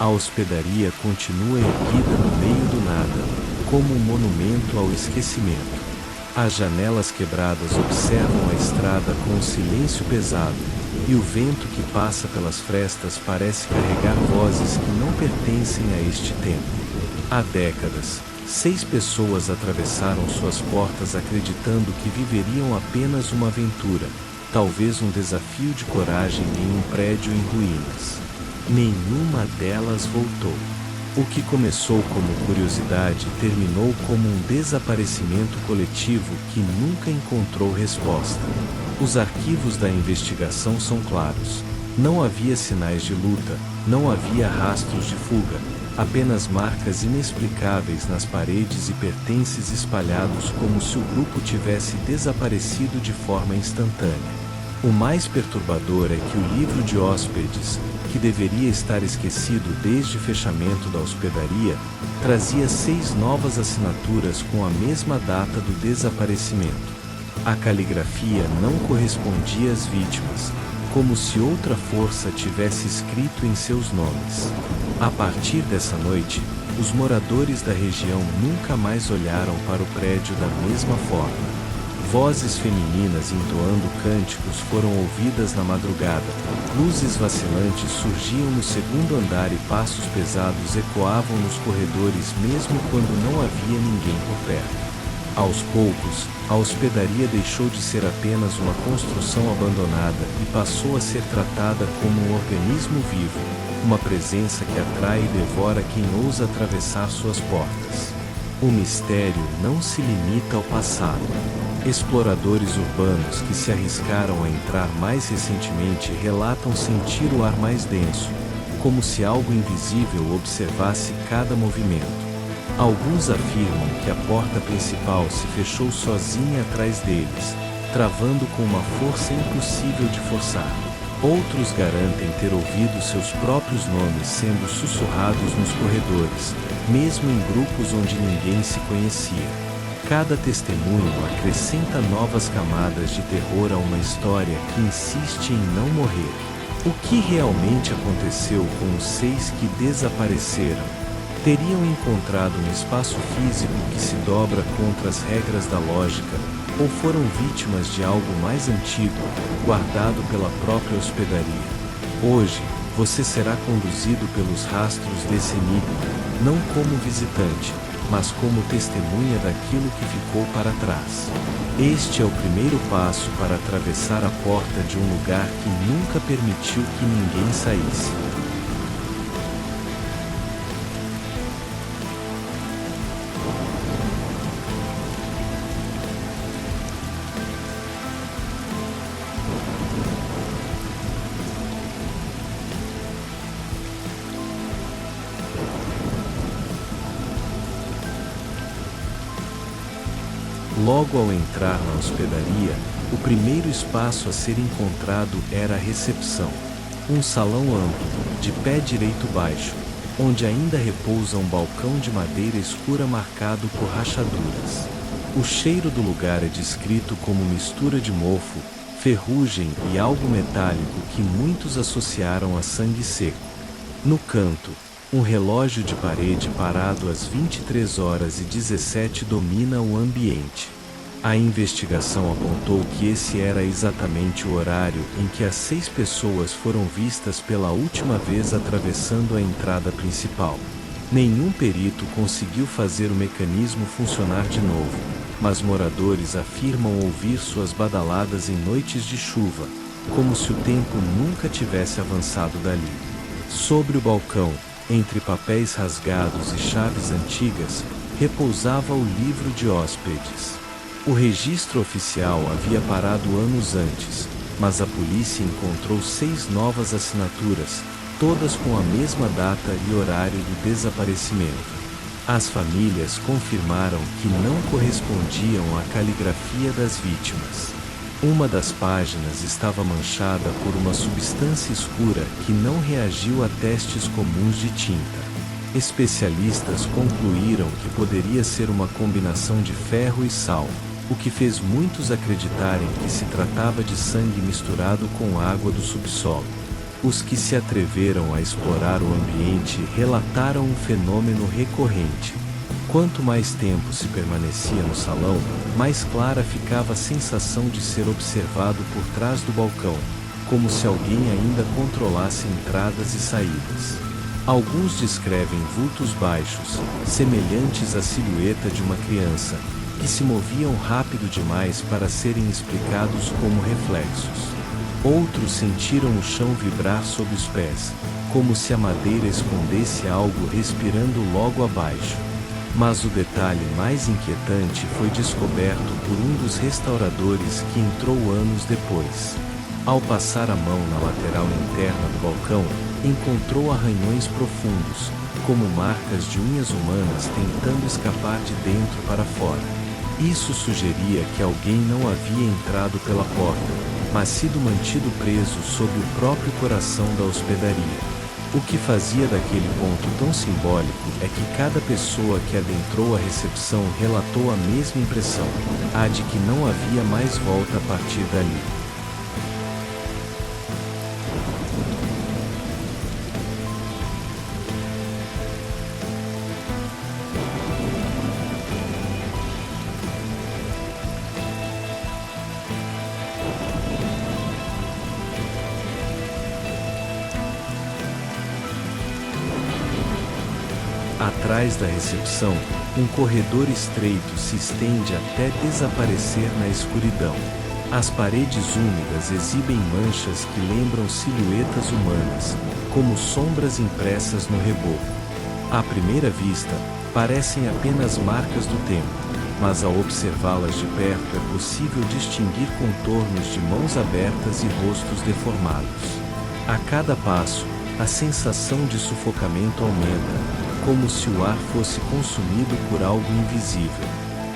A hospedaria continua erguida no meio do nada, como um monumento ao esquecimento. As janelas quebradas observam a estrada com um silêncio pesado, e o vento que passa pelas frestas parece carregar vozes que não pertencem a este tempo. Há décadas, 6 pessoas atravessaram suas portas acreditando que viveriam apenas uma aventura, talvez um desafio de coragem em um prédio em ruínas. Nenhuma delas voltou. O que começou como curiosidade terminou como um desaparecimento coletivo que nunca encontrou resposta. Os arquivos da investigação são claros. Não havia sinais de luta, não havia rastros de fuga, apenas marcas inexplicáveis nas paredes e pertences espalhados como se o grupo tivesse desaparecido de forma instantânea. O mais perturbador é que o livro de hóspedes, que deveria estar esquecido desde o fechamento da hospedaria, trazia 6 novas assinaturas com a mesma data do desaparecimento. A caligrafia não correspondia às vítimas, como se outra força tivesse escrito em seus nomes. A partir dessa noite, os moradores da região nunca mais olharam para o prédio da mesma forma. Vozes femininas entoando cânticos foram ouvidas na madrugada, luzes vacilantes surgiam no segundo andar e passos pesados ecoavam nos corredores mesmo quando não havia ninguém por perto. Aos poucos, a hospedaria deixou de ser apenas uma construção abandonada e passou a ser tratada como um organismo vivo, uma presença que atrai e devora quem ousa atravessar suas portas. O mistério não se limita ao passado. Exploradores urbanos que se arriscaram a entrar mais recentemente relatam sentir o ar mais denso, como se algo invisível observasse cada movimento. Alguns afirmam que a porta principal se fechou sozinha atrás deles, travando com uma força impossível de forçar. Outros garantem ter ouvido seus próprios nomes sendo sussurrados nos corredores, mesmo em grupos onde ninguém se conhecia. Cada testemunho acrescenta novas camadas de terror a uma história que insiste em não morrer. O que realmente aconteceu com os 6 que desapareceram? Teriam encontrado um espaço físico que se dobra contra as regras da lógica, ou foram vítimas de algo mais antigo, guardado pela própria hospedaria? Hoje, você será conduzido pelos rastros desse enigma, não como visitante, mas como testemunha daquilo que ficou para trás. Este é o primeiro passo para atravessar a porta de um lugar que nunca permitiu que ninguém saísse. Logo ao entrar na hospedaria, o primeiro espaço a ser encontrado era a recepção. Um salão amplo, de pé direito baixo, onde ainda repousa um balcão de madeira escura marcado por rachaduras. O cheiro do lugar é descrito como mistura de mofo, ferrugem e algo metálico que muitos associaram a sangue seco. No canto, um relógio de parede parado às 23h17 domina o ambiente. A investigação apontou que esse era exatamente o horário em que as 6 pessoas foram vistas pela última vez atravessando a entrada principal. Nenhum perito conseguiu fazer o mecanismo funcionar de novo, mas moradores afirmam ouvir suas badaladas em noites de chuva, como se o tempo nunca tivesse avançado dali. Sobre o balcão, entre papéis rasgados e chaves antigas, repousava o livro de hóspedes. O registro oficial havia parado anos antes, mas a polícia encontrou 6 novas assinaturas, todas com a mesma data e horário do desaparecimento. As famílias confirmaram que não correspondiam à caligrafia das vítimas. Uma das páginas estava manchada por uma substância escura que não reagiu a testes comuns de tinta. Especialistas concluíram que poderia ser uma combinação de ferro e sal, o que fez muitos acreditarem que se tratava de sangue misturado com água do subsolo. Os que se atreveram a explorar o ambiente relataram um fenômeno recorrente. Quanto mais tempo se permanecia no salão, mais clara ficava a sensação de ser observado por trás do balcão, como se alguém ainda controlasse entradas e saídas. Alguns descrevem vultos baixos, semelhantes à silhueta de uma criança, que se moviam rápido demais para serem explicados como reflexos. Outros sentiram o chão vibrar sob os pés, como se a madeira escondesse algo respirando logo abaixo. Mas o detalhe mais inquietante foi descoberto por um dos restauradores que entrou anos depois. Ao passar a mão na lateral interna do balcão, encontrou arranhões profundos, como marcas de unhas humanas tentando escapar de dentro para fora. Isso sugeria que alguém não havia entrado pela porta, mas sido mantido preso sob o próprio coração da hospedaria. O que fazia daquele ponto tão simbólico é que cada pessoa que adentrou a recepção relatou a mesma impressão, a de que não havia mais volta a partir dali. Atrás da recepção, um corredor estreito se estende até desaparecer na escuridão. As paredes úmidas exibem manchas que lembram silhuetas humanas, como sombras impressas no reboco. À primeira vista, parecem apenas marcas do tempo, mas ao observá-las de perto é possível distinguir contornos de mãos abertas e rostos deformados. A cada passo, a sensação de sufocamento aumenta, como se o ar fosse consumido por algo invisível.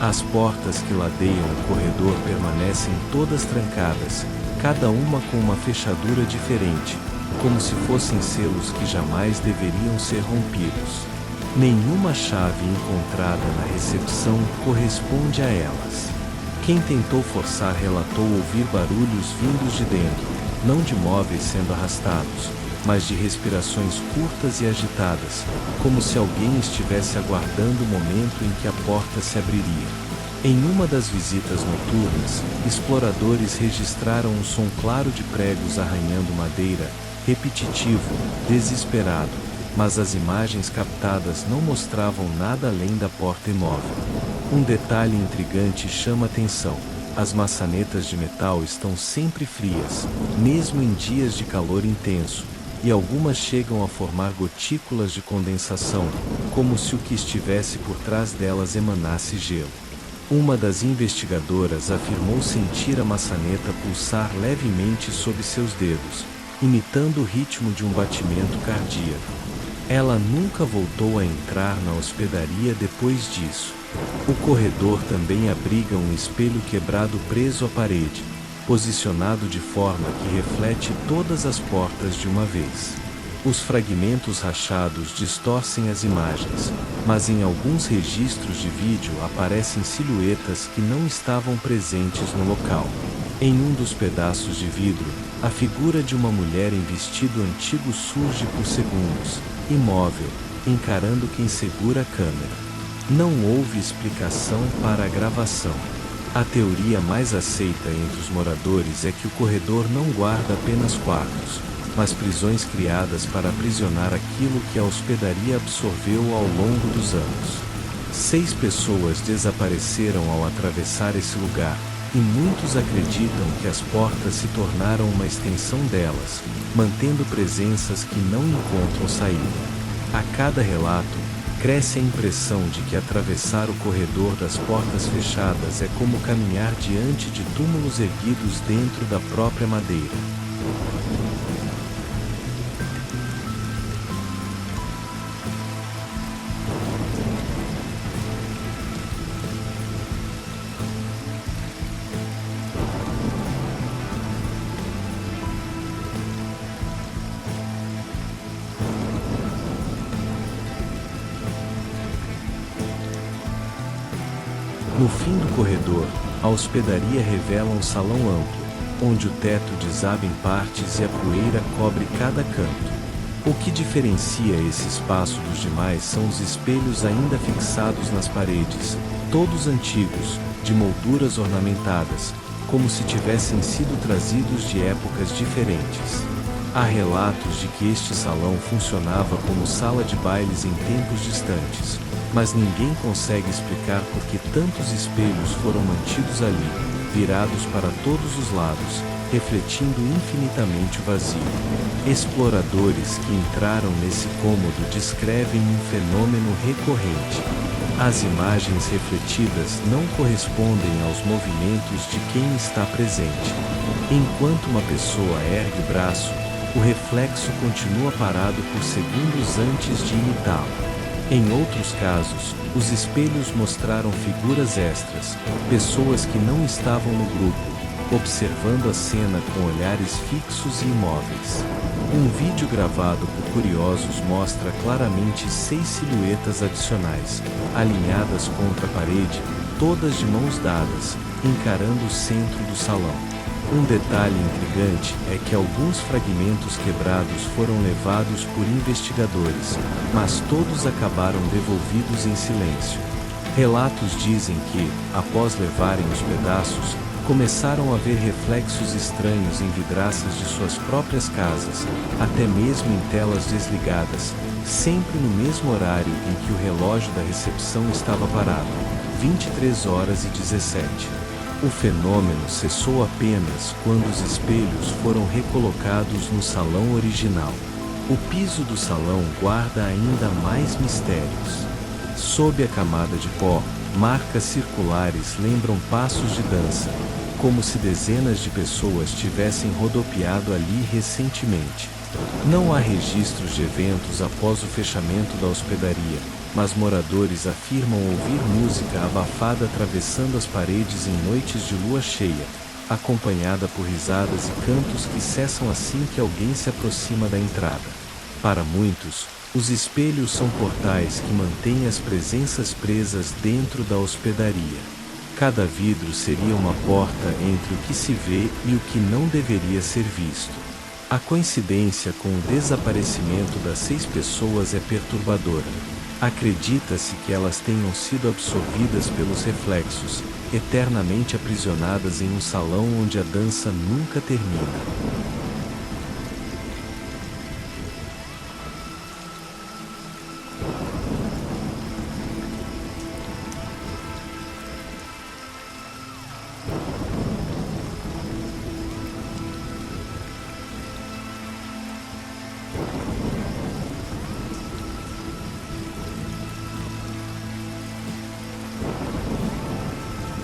As portas que ladeiam o corredor permanecem todas trancadas, cada uma com uma fechadura diferente, como se fossem selos que jamais deveriam ser rompidos. Nenhuma chave encontrada na recepção corresponde a elas. Quem tentou forçar relatou ouvir barulhos vindos de dentro, não de móveis sendo arrastados, mas de respirações curtas e agitadas, como se alguém estivesse aguardando o momento em que a porta se abriria. Em uma das visitas noturnas, exploradores registraram um som claro de pregos arranhando madeira, repetitivo, desesperado, mas as imagens captadas não mostravam nada além da porta imóvel. Um detalhe intrigante chama atenção: as maçanetas de metal estão sempre frias, mesmo em dias de calor intenso, e algumas chegam a formar gotículas de condensação, como se o que estivesse por trás delas emanasse gelo. Uma das investigadoras afirmou sentir a maçaneta pulsar levemente sob seus dedos, imitando o ritmo de um batimento cardíaco. Ela nunca voltou a entrar na hospedaria depois disso. O corredor também abriga um espelho quebrado preso à parede, posicionado de forma que reflete todas as portas de uma vez. Os fragmentos rachados distorcem as imagens, mas em alguns registros de vídeo aparecem silhuetas que não estavam presentes no local. Em um dos pedaços de vidro, a figura de uma mulher em vestido antigo surge por segundos, imóvel, encarando quem segura a câmera. Não houve explicação para a gravação. A teoria mais aceita entre os moradores é que o corredor não guarda apenas quartos, mas prisões criadas para aprisionar aquilo que a hospedaria absorveu ao longo dos anos. 6 pessoas desapareceram ao atravessar esse lugar, e muitos acreditam que as portas se tornaram uma extensão delas, mantendo presenças que não encontram saída. A cada relato, cresce a impressão de que atravessar o corredor das portas fechadas é como caminhar diante de túmulos erguidos dentro da própria madeira. No fim do corredor, a hospedaria revela um salão amplo, onde o teto desaba em partes e a poeira cobre cada canto. O que diferencia esse espaço dos demais são os espelhos ainda fixados nas paredes, todos antigos, de molduras ornamentadas, como se tivessem sido trazidos de épocas diferentes. Há relatos de que este salão funcionava como sala de bailes em tempos distantes, mas ninguém consegue explicar por que tantos espelhos foram mantidos ali, virados para todos os lados, refletindo infinitamente o vazio. Exploradores que entraram nesse cômodo descrevem um fenômeno recorrente. As imagens refletidas não correspondem aos movimentos de quem está presente. Enquanto uma pessoa ergue o braço, o reflexo continua parado por segundos antes de imitá-lo. Em outros casos, os espelhos mostraram figuras extras, pessoas que não estavam no grupo, observando a cena com olhares fixos e imóveis. Um vídeo gravado por curiosos mostra claramente 6 silhuetas adicionais, alinhadas contra a parede, todas de mãos dadas, encarando o centro do salão. Um detalhe intrigante é que alguns fragmentos quebrados foram levados por investigadores, mas todos acabaram devolvidos em silêncio. Relatos dizem que, após levarem os pedaços, começaram a ver reflexos estranhos em vidraças de suas próprias casas, até mesmo em telas desligadas, sempre no mesmo horário em que o relógio da recepção estava parado, 23h17. O fenômeno cessou apenas quando os espelhos foram recolocados no salão original. O piso do salão guarda ainda mais mistérios. Sob a camada de pó, marcas circulares lembram passos de dança, como se dezenas de pessoas tivessem rodopiado ali recentemente. Não há registros de eventos após o fechamento da hospedaria, mas moradores afirmam ouvir música abafada atravessando as paredes em noites de lua cheia, acompanhada por risadas e cantos que cessam assim que alguém se aproxima da entrada. Para muitos, os espelhos são portais que mantêm as presenças presas dentro da hospedaria. Cada vidro seria uma porta entre o que se vê e o que não deveria ser visto. A coincidência com o desaparecimento das 6 pessoas é perturbadora. Acredita-se que elas tenham sido absorvidas pelos reflexos, eternamente aprisionadas em um salão onde a dança nunca termina.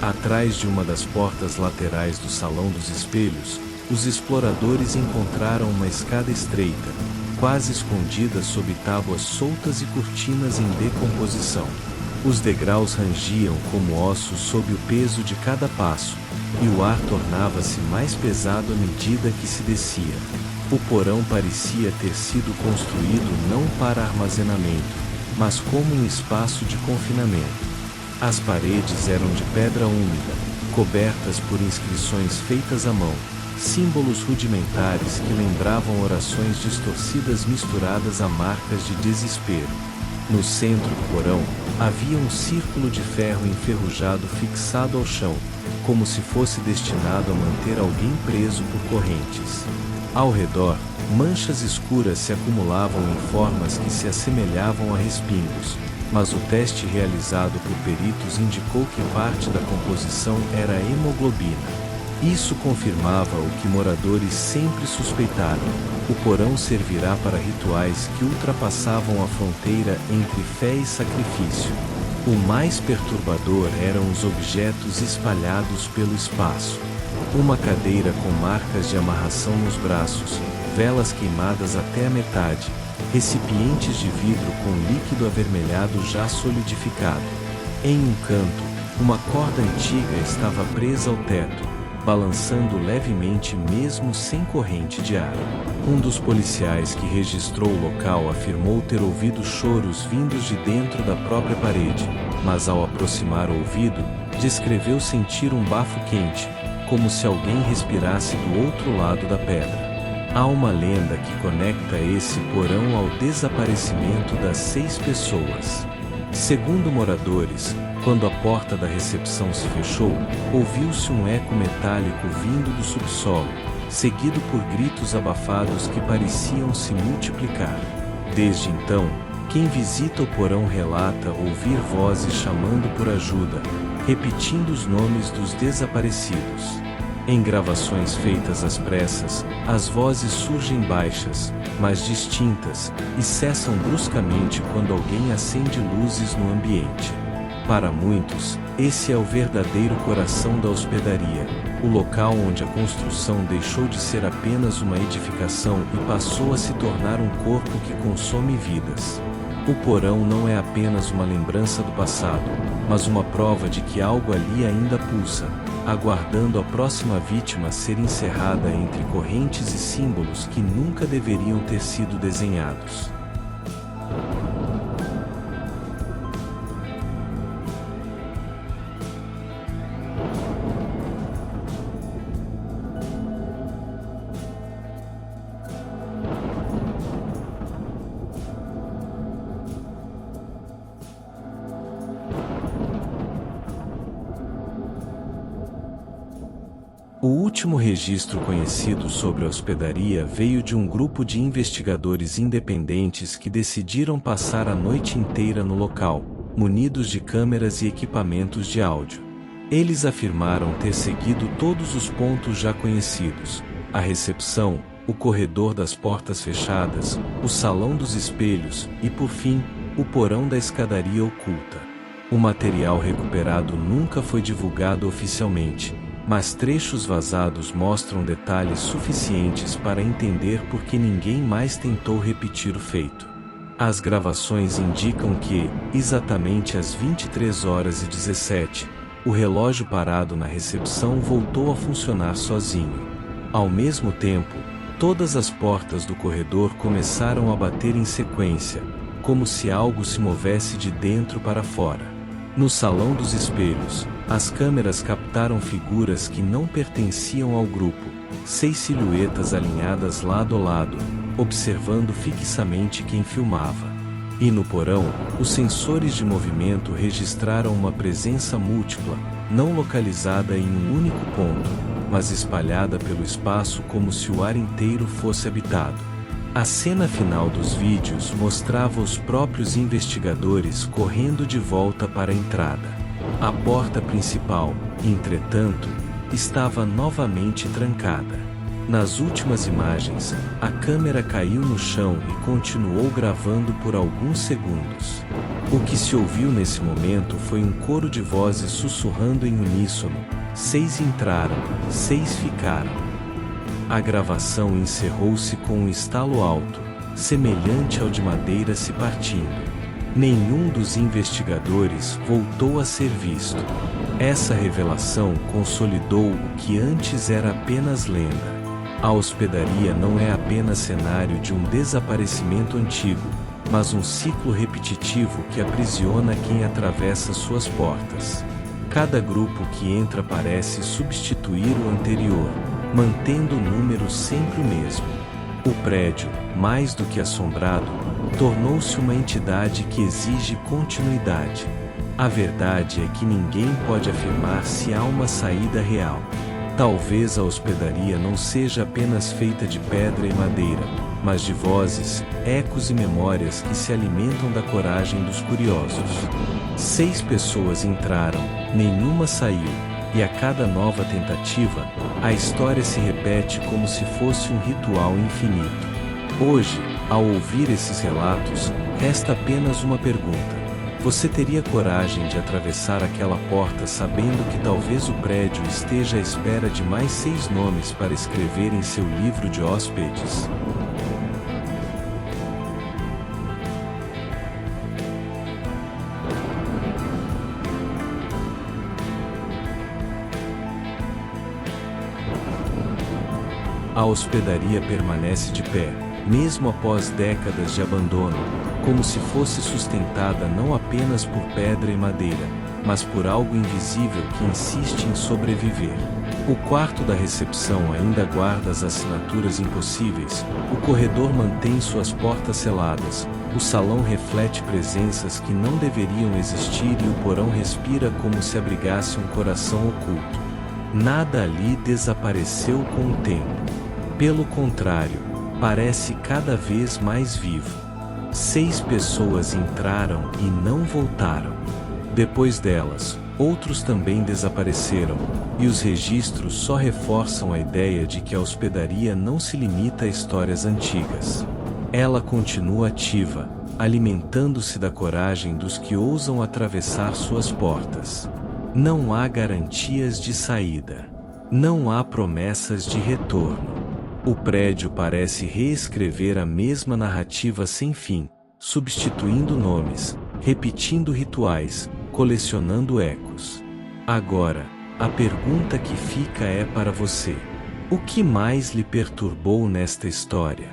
Atrás de uma das portas laterais do Salão dos Espelhos, os exploradores encontraram uma escada estreita, quase escondida sob tábuas soltas e cortinas em decomposição. Os degraus rangiam como ossos sob o peso de cada passo, e o ar tornava-se mais pesado à medida que se descia. O porão parecia ter sido construído não para armazenamento, mas como um espaço de confinamento. As paredes eram de pedra úmida, cobertas por inscrições feitas à mão, símbolos rudimentares que lembravam orações distorcidas misturadas a marcas de desespero. No centro do porão, havia um círculo de ferro enferrujado fixado ao chão, como se fosse destinado a manter alguém preso por correntes. Ao redor, manchas escuras se acumulavam em formas que se assemelhavam a respingos, mas o teste realizado por peritos indicou que parte da composição era hemoglobina. Isso confirmava o que moradores sempre suspeitaram: o porão servirá para rituais que ultrapassavam a fronteira entre fé e sacrifício. O mais perturbador eram os objetos espalhados pelo espaço. Uma cadeira com marcas de amarração nos braços, velas queimadas até a metade, recipientes de vidro com líquido avermelhado já solidificado. Em um canto, uma corda antiga estava presa ao teto, balançando levemente mesmo sem corrente de ar. Um dos policiais que registrou o local afirmou ter ouvido choros vindos de dentro da própria parede, mas ao aproximar o ouvido, descreveu sentir um bafo quente, como se alguém respirasse do outro lado da pedra. Há uma lenda que conecta esse porão ao desaparecimento das 6 pessoas. Segundo moradores, quando a porta da recepção se fechou, ouviu-se um eco metálico vindo do subsolo, seguido por gritos abafados que pareciam se multiplicar. Desde então, quem visita o porão relata ouvir vozes chamando por ajuda, repetindo os nomes dos desaparecidos. Em gravações feitas às pressas, as vozes surgem baixas, mas distintas, e cessam bruscamente quando alguém acende luzes no ambiente. Para muitos, esse é o verdadeiro coração da hospedaria, o local onde a construção deixou de ser apenas uma edificação e passou a se tornar um corpo que consome vidas. O porão não é apenas uma lembrança do passado, mas uma prova de que algo ali ainda pulsa, aguardando a próxima vítima ser encerrada entre correntes e símbolos que nunca deveriam ter sido desenhados. O último registro conhecido sobre a hospedaria veio de um grupo de investigadores independentes que decidiram passar a noite inteira no local, munidos de câmeras e equipamentos de áudio. Eles afirmaram ter seguido todos os pontos já conhecidos: a recepção, o corredor das portas fechadas, o salão dos espelhos e, por fim, o porão da escadaria oculta. O material recuperado nunca foi divulgado oficialmente, mas trechos vazados mostram detalhes suficientes para entender por que ninguém mais tentou repetir o feito. As gravações indicam que, exatamente às 23h17, o relógio parado na recepção voltou a funcionar sozinho. Ao mesmo tempo, todas as portas do corredor começaram a bater em sequência, como se algo se movesse de dentro para fora. No salão dos espelhos, as câmeras captaram figuras que não pertenciam ao grupo, 6 silhuetas alinhadas lado a lado, observando fixamente quem filmava. E no porão, os sensores de movimento registraram uma presença múltipla, não localizada em um único ponto, mas espalhada pelo espaço como se o ar inteiro fosse habitado. A cena final dos vídeos mostrava os próprios investigadores correndo de volta para a entrada. A porta principal, entretanto, estava novamente trancada. Nas últimas imagens, a câmera caiu no chão e continuou gravando por alguns segundos. O que se ouviu nesse momento foi um coro de vozes sussurrando em uníssono: 6 entraram, 6 ficaram. A gravação encerrou-se com um estalo alto, semelhante ao de madeira se partindo. Nenhum dos investigadores voltou a ser visto. Essa revelação consolidou o que antes era apenas lenda. A hospedaria não é apenas cenário de um desaparecimento antigo, mas um ciclo repetitivo que aprisiona quem atravessa suas portas. Cada grupo que entra parece substituir o anterior, mantendo o número sempre o mesmo. O prédio, mais do que assombrado, tornou-se uma entidade que exige continuidade. A verdade é que ninguém pode afirmar se há uma saída real. Talvez a hospedaria não seja apenas feita de pedra e madeira, mas de vozes, ecos e memórias que se alimentam da coragem dos curiosos. 6 pessoas entraram, nenhuma saiu. E a cada nova tentativa, a história se repete como se fosse um ritual infinito. Hoje, ao ouvir esses relatos, resta apenas uma pergunta: você teria coragem de atravessar aquela porta sabendo que talvez o prédio esteja à espera de mais 6 nomes para escrever em seu livro de hóspedes? A hospedaria permanece de pé, mesmo após décadas de abandono, como se fosse sustentada não apenas por pedra e madeira, mas por algo invisível que insiste em sobreviver. O quarto da recepção ainda guarda as assinaturas impossíveis, o corredor mantém suas portas seladas, o salão reflete presenças que não deveriam existir e o porão respira como se abrigasse um coração oculto. Nada ali desapareceu com o tempo. Pelo contrário, parece cada vez mais vivo. 6 pessoas entraram e não voltaram. Depois delas, outros também desapareceram, e os registros só reforçam a ideia de que a hospedaria não se limita a histórias antigas. Ela continua ativa, alimentando-se da coragem dos que ousam atravessar suas portas. Não há garantias de saída. Não há promessas de retorno. O prédio parece reescrever a mesma narrativa sem fim, substituindo nomes, repetindo rituais, colecionando ecos. Agora, a pergunta que fica é para você: o que mais lhe perturbou nesta história?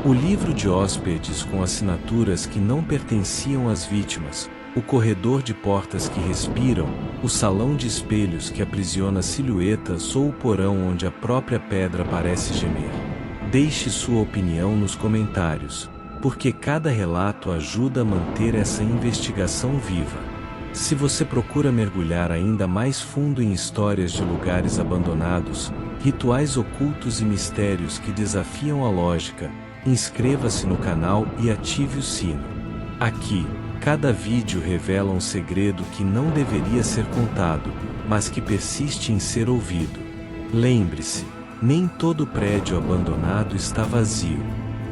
O livro de hóspedes com assinaturas que não pertenciam às vítimas, o corredor de portas que respiram, o salão de espelhos que aprisiona silhuetas ou o porão onde a própria pedra parece gemer. Deixe sua opinião nos comentários, porque cada relato ajuda a manter essa investigação viva. Se você procura mergulhar ainda mais fundo em histórias de lugares abandonados, rituais ocultos e mistérios que desafiam a lógica, inscreva-se no canal e ative o sino. Aqui, cada vídeo revela um segredo que não deveria ser contado, mas que persiste em ser ouvido. Lembre-se, nem todo prédio abandonado está vazio.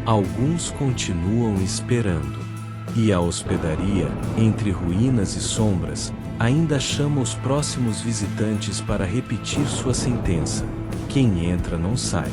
Alguns continuam esperando. E a hospedaria, entre ruínas e sombras, ainda chama os próximos visitantes para repetir sua sentença: quem entra não sai.